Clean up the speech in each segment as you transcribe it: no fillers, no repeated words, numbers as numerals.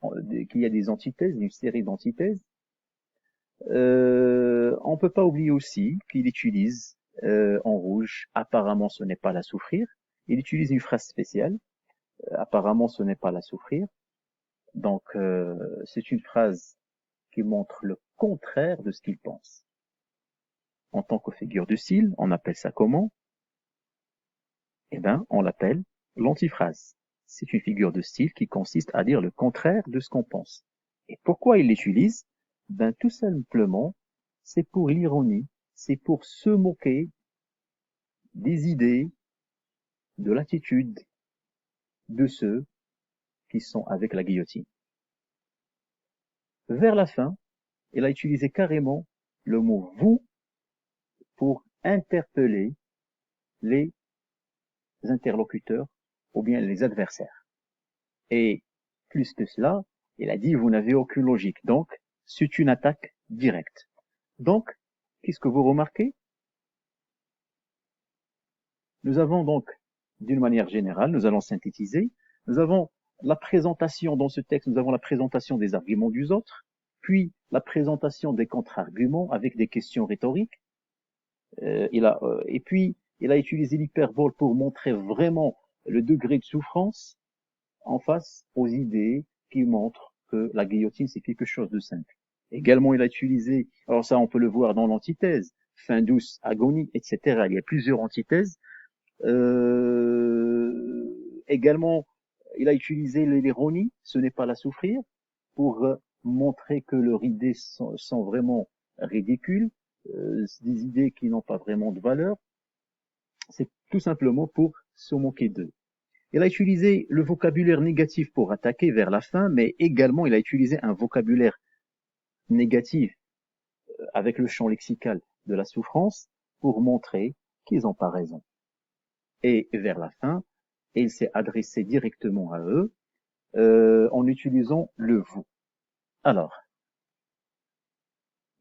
qu'il y a des antithèses, une série d'antithèses. On peut pas oublier aussi qu'il utilise en rouge, apparemment ce n'est pas la souffrir. Il utilise une phrase spéciale, apparemment ce n'est pas la souffrir. Donc c'est une phrase qui montre le contraire de ce qu'il pense. En tant que figure de style, on appelle ça comment? Eh ben, on l'appelle l'antiphrase. C'est une figure de style qui consiste à dire le contraire de ce qu'on pense. Et pourquoi il l'utilise? Ben, tout simplement, c'est pour l'ironie, c'est pour se moquer des idées, de l'attitude de ceux qui sont avec la guillotine. Vers la fin, il a utilisé carrément le mot vous pour interpeller les interlocuteurs ou bien les adversaires. Et plus que cela, il a dit vous n'avez aucune logique. Donc, c'est une attaque directe. Donc, qu'est-ce que vous remarquez? Nous avons donc, d'une manière générale, nous allons synthétiser, nous avons la présentation dans ce texte, nous avons la présentation des arguments des autres, puis la présentation des contre-arguments avec des questions rhétoriques, et puis il a utilisé l'hyperbole pour montrer vraiment le degré de souffrance en face aux idées qui montrent que la guillotine c'est quelque chose de simple. Également, il a utilisé, alors ça on peut le voir dans l'antithèse, fin douce, agonie, etc. Il y a plusieurs antithèses. Également, il a utilisé l'ironie, ce n'est pas la souffrir, pour montrer que leurs idées sont vraiment ridicules, des idées qui n'ont pas vraiment de valeur. C'est tout simplement pour se moquer d'eux. Il a utilisé le vocabulaire négatif pour attaquer vers la fin, mais également il a utilisé un vocabulaire négatif avec le champ lexical de la souffrance pour montrer qu'ils n'ont pas raison. Et vers la fin, il s'est adressé directement à eux en utilisant le vous. Alors,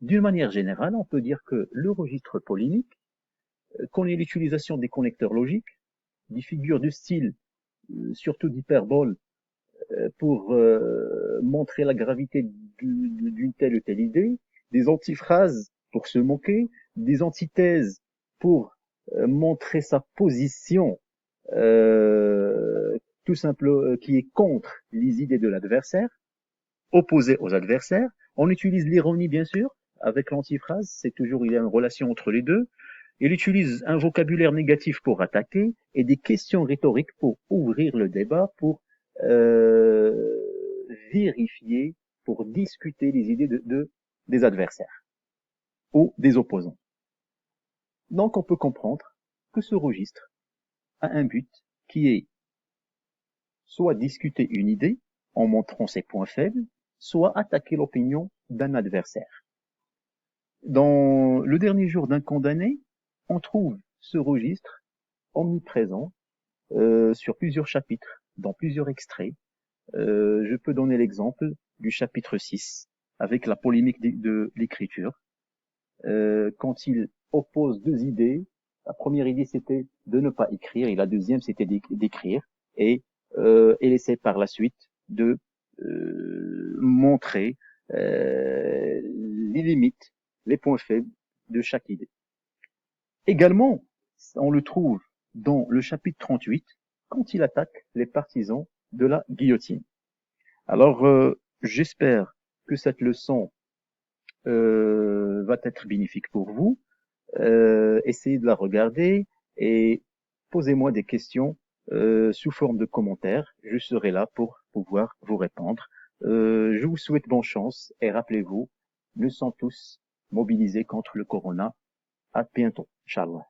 d'une manière générale, on peut dire que le registre polémique connaît l'utilisation des connecteurs logiques, des figures de style, surtout d'hyperbole, pour montrer la gravité d'une telle ou telle idée, des antiphrases pour se moquer, des antithèses pour montrer sa position tout simple qui est contre les idées de l'adversaire, opposée aux adversaires. On utilise l'ironie bien sûr avec l'antiphrase, c'est toujours il y a une relation entre les deux. Il utilise un vocabulaire négatif pour attaquer et des questions rhétoriques pour ouvrir le débat, pour vérifier, pour discuter les idées des adversaires ou des opposants. Donc on peut comprendre que ce registre a un but qui est soit discuter une idée en montrant ses points faibles, soit attaquer l'opinion d'un adversaire. Dans le dernier jour d'un condamné, on trouve ce registre omniprésent sur plusieurs chapitres, dans plusieurs extraits. Je peux donner l'exemple du chapitre 6, avec la polémique de l'écriture. Quand il oppose deux idées, la première idée c'était de ne pas écrire, et la deuxième c'était d'écrire, et essaie par la suite de montrer les limites, les points faibles de chaque idée. Également, on le trouve dans le chapitre 38, quand il attaque les partisans de la guillotine. Alors, j'espère que cette leçon va être bénéfique pour vous. Essayez de la regarder et posez-moi des questions sous forme de commentaires. Je serai là pour pouvoir vous répondre. Je vous souhaite bonne chance et rappelez-vous, nous sommes tous mobilisés contre le corona. À bientôt, Inch'Allah.